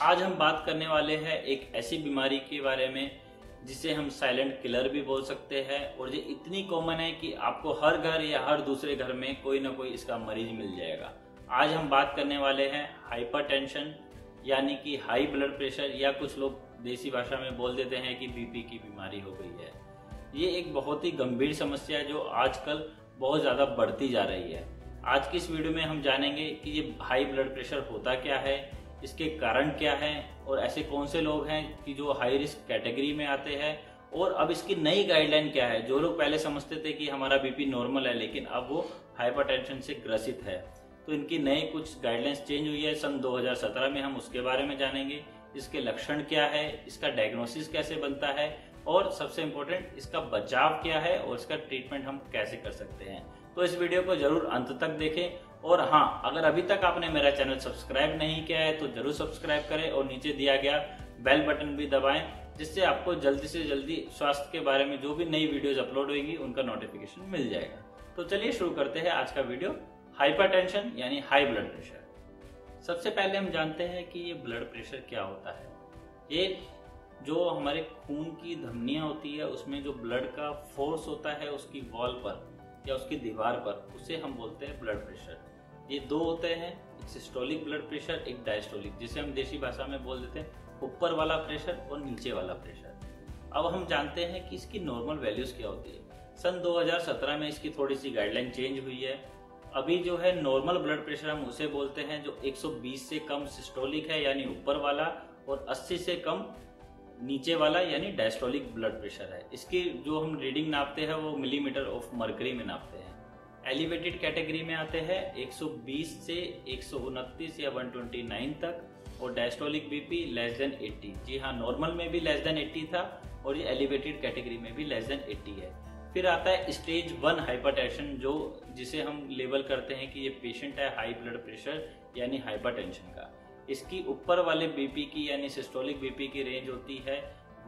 आज हम बात करने वाले हैं एक ऐसी बीमारी के बारे में जिसे हम साइलेंट किलर भी बोल सकते हैं और ये इतनी कॉमन है कि आपको हर घर या हर दूसरे घर में कोई ना कोई इसका मरीज मिल जाएगा। आज हम बात करने वाले हैं हाइपरटेंशन यानी कि हाई ब्लड प्रेशर, या कुछ लोग देसी भाषा में बोल देते हैं कि बीपी की बीमारी हो गई है। ये एक बहुत ही गंभीर समस्या है जो आजकल बहुत ज़्यादा बढ़ती जा रही है। आज की इस वीडियो में हम जानेंगे कि ये हाई ब्लड प्रेशर होता क्या है, इसके कारण क्या हैं और ऐसे कौन से लोग हैं कि जो हाई रिस्क कैटेगरी में आते हैं, और अब इसकी नई गाइडलाइन क्या है। जो लोग पहले समझते थे कि हमारा बीपी नॉर्मल है लेकिन अब वो हाइपरटेंशन से ग्रसित है, तो इनकी नई कुछ गाइडलाइंस चेंज हुई है सन 2017 में। हम उसके बारे में जानेंगे, इसके लक्षण क्या है, इसका डायग्नोसिस कैसे बनता है और सबसे इम्पोर्टेंट इसका बचाव क्या है और इसका ट्रीटमेंट हम कैसे कर सकते हैं। तो इस वीडियो को जरूर अंत तक देखें। और हाँ, अगर अभी तक आपने मेरा चैनल सब्सक्राइब नहीं किया है तो जरूर सब्सक्राइब करें और नीचे दिया गया बेल बटन भी दबाएं, जिससे आपको जल्दी से जल्दी स्वास्थ्य के बारे में जो भी नई वीडियोस अपलोड होगी उनका नोटिफिकेशन मिल जाएगा। तो चलिए शुरू करते हैं आज का वीडियो। हाइपरटेंशन यानी हाई ब्लड प्रेशर। सबसे पहले हम जानते हैं कि ये ब्लड प्रेशर क्या होता है। ये जो हमारे खून की धमनियां होती है उसमें जो ब्लड का फोर्स होता है उसकी वॉल पर या उसकी दीवार पर, उसे हम बोलते हैं ब्लड प्रेशर। ये दो होते हैं, एक सिस्टोलिक ब्लड प्रेशर, एक डायस्टोलिक, जिसे हम देसी भाषा में बोल देते हैं ऊपर वाला प्रेशर और नीचे वाला प्रेशर। अब हम जानते हैं कि इसकी नॉर्मल वैल्यूज क्या होती है। सन 2017 में इसकी थोड़ी सी गाइडलाइन चेंज हुई है। अभी जो है नॉर्मल ब्लड प्रेशर हम उसे बोलते हैं जो 120 से कम सिस्टोलिक है यानी ऊपर वाला, और 80 से कम नीचे वाला यानी डायस्टोलिक ब्लड प्रेशर है। इसकी जो हम रीडिंग नापते हैं वो मिलीमीटर ऑफ मर्करी में नापते हैं। एलिवेटेड कैटेगरी में आते हैं 120 से 129 या 129 तक, और डायस्टोलिक बीपी लेस देन 80। जी हाँ, नॉर्मल में भी लेस देन 80 था और ये एलिवेटेड कैटेगरी में भी लेस देन 80 है। फिर आता है स्टेज 1 हाइपरटेंशन, जो जिसे हम लेबल करते हैं कि ये पेशेंट है हाई ब्लड प्रेशर यानी हाइपरटेंशन का। इसकी ऊपर वाले बीपी की यानी सिस्टोलिक बीपी की रेंज होती है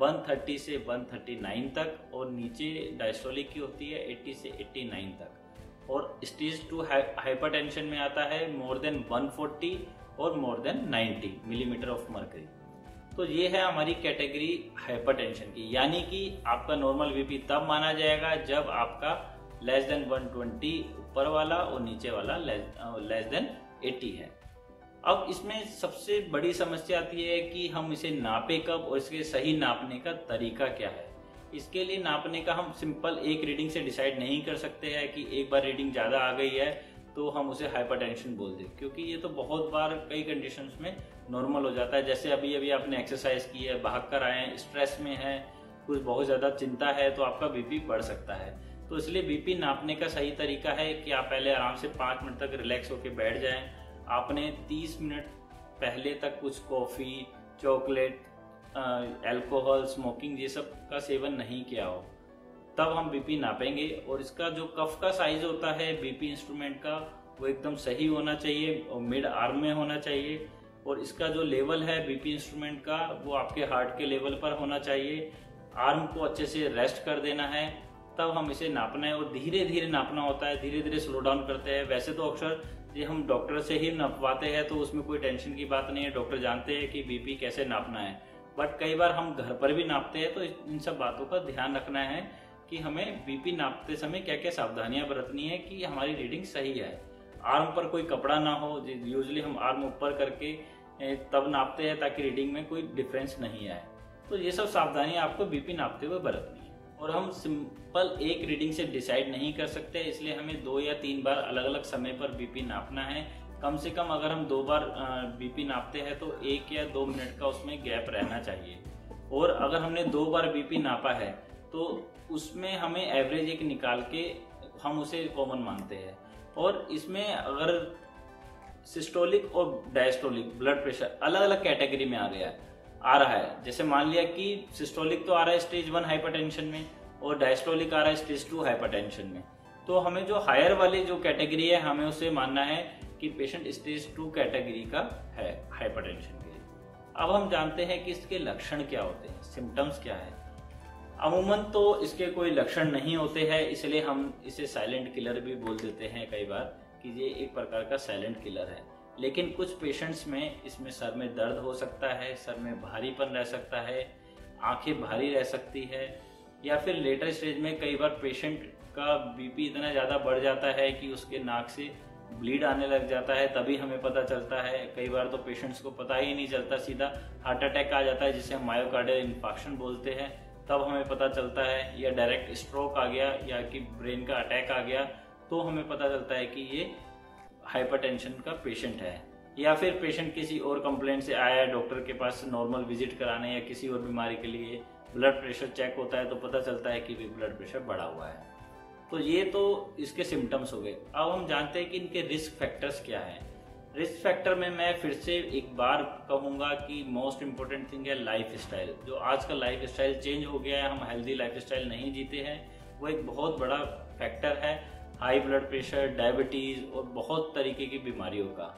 130 से 139 तक, और नीचे डायस्टोलिक की होती है 80 से 89 तक। और स्टेज 2 हाइपरटेंशन में आता है मोर देन 140 और more than 90 millimetre of mercury. तो ये है हमारी कैटेगरी हाइपरटेंशन की, यानी कि आपका नॉर्मल बीपी तब माना जाएगा जब आपका लेस देन 120 ऊपर वाला और नीचे वाला लेस देन 80 है। अब इसमें सबसे बड़ी समस्या आती है कि हम इसे नापे कब और इसके सही नापने का तरीका क्या है। इसके लिए नापने का हम सिंपल एक रीडिंग से डिसाइड नहीं कर सकते हैं कि एक बार रीडिंग ज़्यादा आ गई है तो हम उसे हाइपरटेंशन बोल दें, क्योंकि ये तो बहुत बार कई कंडीशंस में नॉर्मल हो जाता है। जैसे अभी अभी आपने एक्सरसाइज की है, भाग कर आए हैं, स्ट्रेस में है, कुछ बहुत ज़्यादा चिंता है, तो आपका बीपी बढ़ सकता है। तो इसलिए बीपी नापने का सही तरीका है कि आप पहले आराम से 5 मिनट तक रिलैक्स होकर बैठ जाएं। आपने 30 मिनट पहले तक कुछ कॉफ़ी, चॉकलेट, अल्कोहल, स्मोकिंग ये सब का सेवन नहीं किया हो, तब हम बीपी नापेंगे। और इसका जो कफ का साइज होता है बीपी इंस्ट्रूमेंट का, वो एकदम सही होना चाहिए और मिड आर्म में होना चाहिए। और इसका जो लेवल है बीपी इंस्ट्रूमेंट का वो आपके हार्ट के लेवल पर होना चाहिए। आर्म को अच्छे से रेस्ट कर देना है, तब हम इसे नापना है। और धीरे धीरे नापना होता है, धीरे धीरे स्लो डाउन करते हैं। वैसे तो अक्सर ये हम डॉक्टर से ही नापवाते हैं तो उसमें कोई टेंशन की बात नहीं है, डॉक्टर जानते हैं कि बीपी कैसे नापना है। बट कई बार हम घर पर भी नापते हैं, तो इन सब बातों का ध्यान रखना है कि हमें बीपी नापते समय क्या क्या सावधानियां बरतनी है कि हमारी रीडिंग सही है। आर्म पर कोई कपड़ा ना हो, यूजुअली हम आर्म ऊपर करके तब नापते हैं ताकि रीडिंग में कोई डिफरेंस नहीं आए। तो ये सब सावधानियां आपको बीपी नापते हुए बरतनी है। और हम सिंपल एक रीडिंग से डिसाइड नहीं कर सकते, इसलिए हमें 2 या 3 बार अलग अलग समय पर बीपी नापना है। कम से कम अगर हम 2 बार बीपी नापते हैं तो 1 या 2 मिनट का उसमें गैप रहना चाहिए। और अगर हमने 2 बार बीपी नापा है तो उसमें हमें एवरेज एक निकाल के हम उसे कॉमन मानते हैं। और इसमें अगर सिस्टोलिक और डायस्टोलिक ब्लड प्रेशर अलग अलग कैटेगरी में आ रहा है, जैसे मान लिया कि सिस्टोलिक तो आ रहा है स्टेज 1 हाइपरटेंशन में और डायस्टोलिक आ रहा है स्टेज 2 हाइपरटेंशन में, तो हमें जो हायर वाली जो कैटेगरी है हमें उसे मानना है कि पेशेंट स्टेज 2 कैटेगरी का है हाइपरटेंशन के लिए। अब हम जानते हैं कि इसके लक्षण क्या होते हैं, सिम्टम्स क्या है। अमूमन तो इसके कोई लक्षण नहीं होते हैं, इसलिए हम इसे साइलेंट किलर भी बोल देते हैं कई बार कि ये एक प्रकार का साइलेंट किलर है। लेकिन कुछ पेशेंट्स में इसमें सर में दर्द हो सकता है, सर में भारीपन रह सकता है, आंखें भारी रह सकती है, या फिर लेटर स्टेज में कई बार पेशेंट का बीपी इतना ज़्यादा बढ़ जाता है कि उसके नाक से ब्लीड आने लग जाता है, तभी हमें पता चलता है। कई बार तो पेशेंट्स को पता ही नहीं चलता, सीधा हार्ट अटैक आ जाता है जिसे हम मायोकार्डियल इन्फार्क्शन बोलते हैं, तब हमें पता चलता है। या डायरेक्ट स्ट्रोक आ गया या कि ब्रेन का अटैक आ गया तो हमें पता चलता है कि ये हाइपरटेंशन का पेशेंट है। या फिर पेशेंट किसी और कंप्लेंट से आया है डॉक्टर के पास नॉर्मल विजिट कराने या किसी और बीमारी के लिए, ब्लड प्रेशर चेक होता है तो पता चलता है कि भी ब्लड प्रेशर बढ़ा हुआ है। तो ये तो इसके सिम्टम्स हो गए। अब हम जानते हैं कि इनके रिस्क फैक्टर्स क्या हैं। रिस्क फैक्टर में मैं फिर से एक बार कहूंगा कि मोस्ट इम्पोर्टेंट थिंग है लाइफ स्टाइल। जो आज का लाइफ स्टाइल चेंज हो गया है, हम हेल्दी लाइफ स्टाइल नहीं जीते हैं, वो एक बहुत बड़ा फैक्टर है हाई ब्लड प्रेशर, डायबिटीज और बहुत तरीके की बीमारियों का।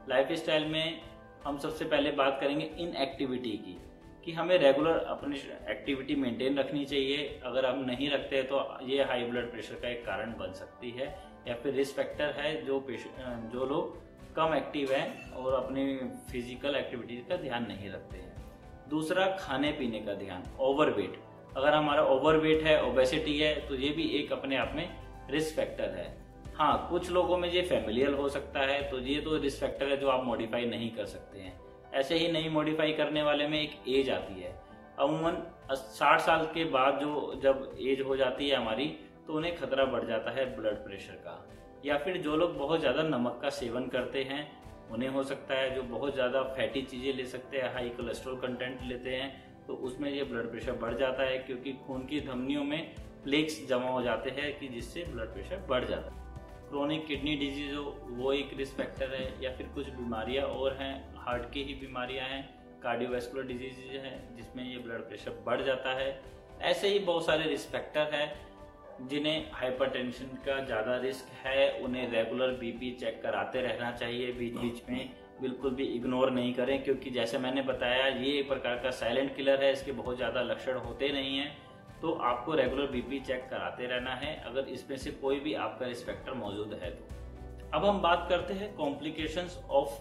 लाइफ स्टाइल में हम सबसे पहले बात करेंगे इनएक्टिविटी की, कि हमें रेगुलर अपनी एक्टिविटी मेंटेन रखनी चाहिए। अगर हम नहीं रखते तो ये हाई ब्लड प्रेशर का एक कारण बन सकती है। या फिर रिस्क फैक्टर है जो लोग कम एक्टिव हैं और अपनी फिजिकल एक्टिविटीज का ध्यान नहीं रखते हैं। दूसरा, खाने पीने का ध्यान, ओवरवेट। अगर हमारा ओवरवेट है, ओबेसिटी है, तो ये भी एक अपने आप में रिस्क फैक्टर है। हाँ, कुछ लोगों में ये फैमिलियल हो सकता है, तो ये तो रिस्क फैक्टर है जो आप मॉडिफाई नहीं कर सकते हैं। ऐसे ही नहीं मॉडिफाई करने वाले में एक एज आती है। अमूमन 60 साल के बाद जब एज हो जाती है हमारी, तो उन्हें खतरा बढ़ जाता है ब्लड प्रेशर का। या फिर जो लोग बहुत ज़्यादा नमक का सेवन करते हैं उन्हें हो सकता है, जो बहुत ज़्यादा फैटी चीज़ें ले सकते हैं, हाई कोलेस्ट्रॉल कंटेंट लेते हैं, तो उसमें ये ब्लड प्रेशर बढ़ जाता है, क्योंकि खून की धमनियों में प्लेक्स जमा हो जाते हैं कि जिससे ब्लड प्रेशर बढ़ जाता है। क्रोनिक किडनी डिजीज हो वो एक रिस्क फैक्टर है। या फिर कुछ बीमारियां और हैं, हार्ट की ही बीमारियां हैं, कार्डियोवैस्कुलर डिजीज हैं जिसमें ये ब्लड प्रेशर बढ़ जाता है। ऐसे ही बहुत सारे रिस्क फैक्टर हैं जिन्हें हाइपरटेंशन का ज़्यादा रिस्क है, उन्हें रेगुलर बीपी चेक कराते रहना चाहिए, बीच बीच में बिल्कुल भी इग्नोर नहीं करें, क्योंकि जैसे मैंने बताया ये एक प्रकार का साइलेंट किलर है, इसके बहुत ज़्यादा लक्षण होते नहीं हैं। तो आपको रेगुलर बीपी चेक कराते रहना है अगर इसमें से कोई भी आपका रिस्क फैक्टर मौजूद है तो। अब हम बात करते हैं कॉम्प्लिकेशंस ऑफ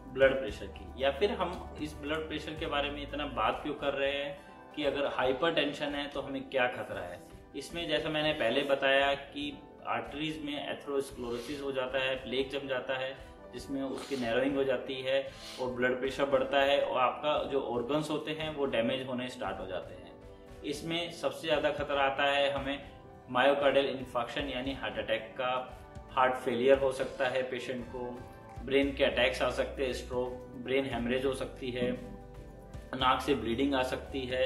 ब्लड प्रेशर की, या फिर हम इस ब्लड प्रेशर के बारे में इतना बात क्यों कर रहे हैं कि अगर हाइपरटेंशन है तो हमें क्या खतरा है। इसमें जैसा मैंने पहले बताया कि आर्टरीज में एथेरोस्क्लेरोसिस हो जाता है, प्लेक जम जाता है जिसमें उसकी नैरोइंग हो जाती है और ब्लड प्रेशर बढ़ता है और आपका जो ऑर्गन्स होते हैं वो डैमेज होने स्टार्ट हो जाते हैं। इसमें सबसे ज़्यादा खतरा आता है हमें मायोकार्डियल इन्फार्क्शन यानी हार्ट अटैक का, हार्ट फेलियर हो सकता है पेशेंट को, ब्रेन के अटैक्स आ सकते हैं, स्ट्रोक, ब्रेन हेमरेज हो सकती है, नाक से ब्लीडिंग आ सकती है,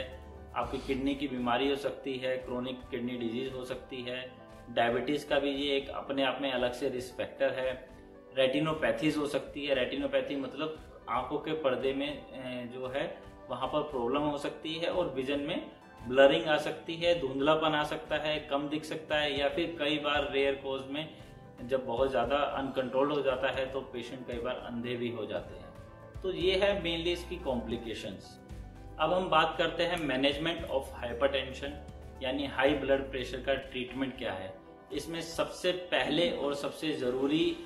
आपकी किडनी की बीमारी हो सकती है, क्रोनिक किडनी डिजीज हो सकती है, डायबिटीज़ का भी ये एक अपने आप में अलग से रिस्क फैक्टर है, रेटिनोपैथीज हो सकती है। रेटिनोपैथी मतलब आंखों के पर्दे में जो है वहाँ पर प्रॉब्लम हो सकती है और विजन में ब्लरिंग आ सकती है, धुंधलापन आ सकता है, कम दिख सकता है, या फिर कई बार रेयर कोज में जब बहुत ज़्यादा अनकंट्रोल्ड हो जाता है तो पेशेंट कई बार अंधे भी हो जाते हैं। तो ये है मेनली इसकी कॉम्प्लिकेशंस। अब हम बात करते हैं मैनेजमेंट ऑफ हाइपरटेंशन यानी हाई ब्लड प्रेशर का ट्रीटमेंट क्या है। इसमें सबसे पहले और सबसे ज़रूरी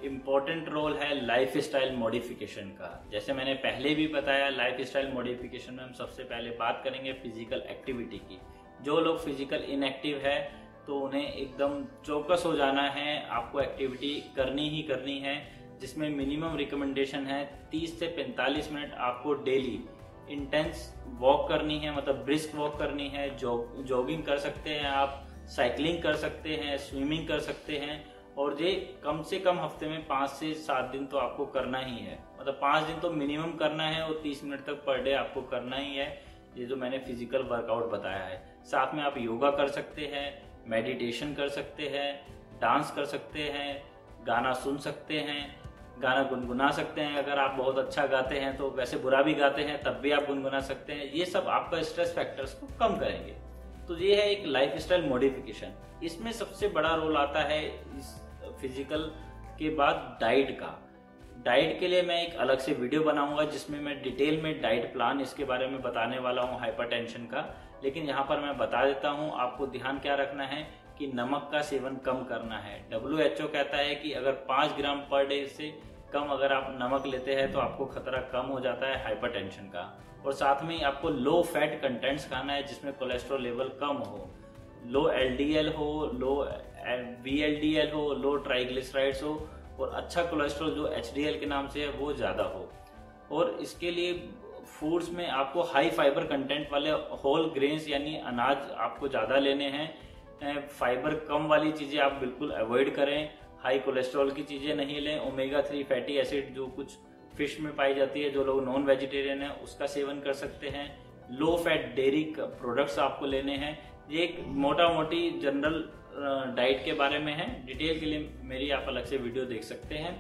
इम्पोर्टेंट रोल है लाइफ स्टाइल मॉडिफिकेशन का। जैसे मैंने पहले भी बताया, लाइफ स्टाइल मॉडिफिकेशन में हम सबसे पहले बात करेंगे फिजिकल एक्टिविटी की। जो लोग फिजिकल इनएक्टिव है तो उन्हें एकदम चौकस हो जाना है, आपको एक्टिविटी करनी ही करनी है, जिसमें मिनिमम रिकमेंडेशन है 30 से 45 मिनट आपको डेली इंटेंस वॉक करनी है, मतलब ब्रिस्क वॉक करनी है। जॉगिंग कर सकते हैं आप, साइकिलिंग कर सकते हैं, स्विमिंग कर सकते हैं, और ये कम से कम हफ्ते में 5 से 7 दिन तो आपको करना ही है। मतलब 5 दिन तो मिनिमम करना है और 30 मिनट तक पर डे आपको करना ही है, ये जो मैंने फिजिकल वर्कआउट बताया है। साथ में आप योगा कर सकते हैं, मेडिटेशन कर सकते हैं, डांस कर सकते हैं, गाना सुन सकते हैं, गाना गुनगुना सकते हैं। अगर आप बहुत अच्छा गाते हैं तो, वैसे बुरा भी गाते हैं तब भी आप गुनगुना सकते हैं। ये सब आपका स्ट्रेस फैक्टर्स को कम करेंगे। तो ये है एक लाइफ स्टाइल मॉडिफिकेशन। इसमें सबसे बड़ा रोल आता है इस फिजिकल के बाद डाइट का। डाइट के लिए मैं एक अलग से वीडियो बनाऊंगा जिसमें मैं डिटेल में डाइट प्लान इसके बारे में बताने वाला हूं हाइपरटेंशन का। लेकिन यहाँ पर मैं बता देता हूं, आपको ध्यान क्या रखना है कि नमक का सेवन कम करना है। WHO कहता है कि अगर 5 ग्राम पर डे से कम अगर आप नमक लेते हैं तो आपको खतरा कम हो जाता है हाइपरटेंशन का। और साथ में आपको लो फैट कंटेंट्स खाना है जिसमें कोलेस्ट्रॉल लेवल कम हो, लो एलडीएल हो, लो वीएलडीएल हो, लो ट्राइग्लिसराइड्स हो, और अच्छा कोलेस्ट्रॉल जो एचडीएल के नाम से है वो ज़्यादा हो। और इसके लिए फूड्स में आपको हाई फाइबर कंटेंट वाले होल ग्रेन्स यानी अनाज आपको ज़्यादा लेने हैं। फाइबर कम वाली चीज़ें आप बिल्कुल अवॉइड करें। हाई कोलेस्ट्रॉल की चीज़ें नहीं लें। ओमेगा 3 फैटी एसिड जो कुछ फिश में पाई जाती है, जो लोग नॉन वेजिटेरियन है उसका सेवन कर सकते हैं। लो फैट डेयरी प्रोडक्ट्स आपको लेने हैं। ये एक मोटा मोटी जनरल डाइट के बारे में है। डिटेल के लिए मेरी आप अलग से वीडियो देख सकते हैं।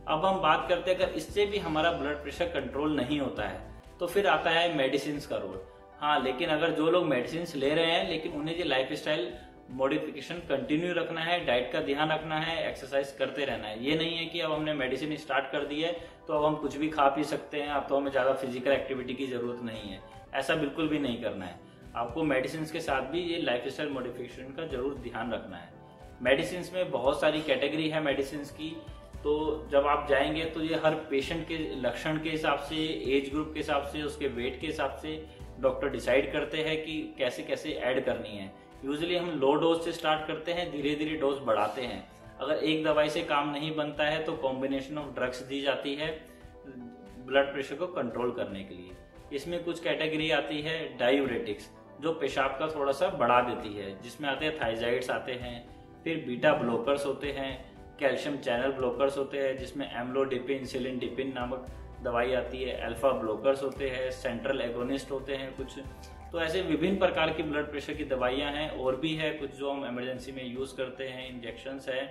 अब हम बात करते हैं, अगर इससे भी हमारा ब्लड प्रेशर कंट्रोल नहीं होता है तो फिर आता है मेडिसिन का रोल। हाँ, लेकिन अगर जो लोग मेडिसिन ले रहे हैं लेकिन उन्हें ये लाइफस्टाइल मॉडिफिकेशन कंटिन्यू रखना है, डाइट का ध्यान रखना है, एक्सरसाइज करते रहना है। ये नहीं है कि अब हमने मेडिसिन स्टार्ट कर दी है तो अब हम कुछ भी खा पी सकते हैं, अब तो हमें ज़्यादा फिजिकल एक्टिविटी की ज़रूरत नहीं है। ऐसा बिल्कुल भी नहीं करना है। आपको मेडिसिन के साथ भी ये लाइफस्टाइल मॉडिफिकेशन का जरूर ध्यान रखना है। मेडिसिन में बहुत सारी कैटेगरी है मेडिसिन की, तो जब आप जाएंगे तो ये हर पेशेंट के लक्षण के हिसाब से, एज ग्रुप के हिसाब से, उसके वेट के हिसाब से डॉक्टर डिसाइड करते हैं कि कैसे कैसे ऐड करनी है। यूजुअली हम लो डोज से स्टार्ट करते हैं, धीरे धीरे डोज बढ़ाते हैं। अगर एक दवाई से काम नहीं बनता है तो कॉम्बिनेशन ऑफ ड्रग्स दी जाती है ब्लड प्रेशर को कंट्रोल करने के लिए। इसमें कुछ कैटेगरी आती है डायूरेटिक्स, जो पेशाब का थोड़ा सा बढ़ा देती है, जिसमें आते हैं थायजाइड्स आते हैं, फिर बीटा ब्लॉकर्स होते हैं, कैल्शियम चैनल ब्लॉकर्स होते हैं जिसमें एम्लोडिपिन, सिलिंडिपिन नामक दवाई आती है, अल्फा ब्लॉकर्स होते हैं, सेंट्रल एगोनिस्ट होते हैं कुछ। तो ऐसे विभिन्न प्रकार की ब्लड प्रेशर की दवाइयां हैं, और भी है कुछ जो हम इमरजेंसी में यूज करते हैं, इंजेक्शंस है।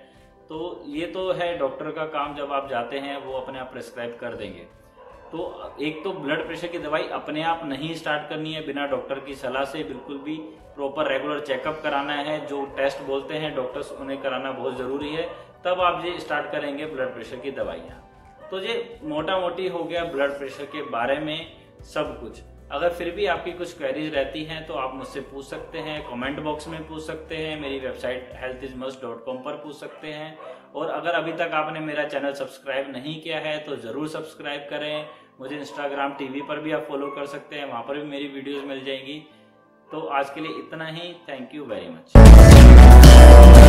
तो ये तो है डॉक्टर का काम, जब आप जाते हैं वो अपने आप प्रेस्क्राइब कर देंगे। तो एक तो ब्लड प्रेशर की दवाई अपने आप नहीं स्टार्ट करनी है बिना डॉक्टर की सलाह से, बिल्कुल भी प्रॉपर रेगुलर चेकअप कराना है। जो टेस्ट बोलते हैं डॉक्टर्स उन्हें कराना बहुत जरूरी है, तब आप ये स्टार्ट करेंगे ब्लड प्रेशर की दवाइयाँ। तो ये मोटा मोटी हो गया ब्लड प्रेशर के बारे में सब कुछ। अगर फिर भी आपकी कुछ क्वेरीज रहती हैं तो आप मुझसे पूछ सकते हैं, कमेंट बॉक्स में पूछ सकते हैं, मेरी वेबसाइट healthismust.com पर पूछ सकते हैं। और अगर अभी तक आपने मेरा चैनल सब्सक्राइब नहीं किया है तो जरूर सब्सक्राइब करें। मुझे इंस्टाग्राम, टीवी पर भी आप फॉलो कर सकते हैं, वहां पर भी मेरी वीडियोस मिल जाएंगी। तो आज के लिए इतना ही। Thank you very much.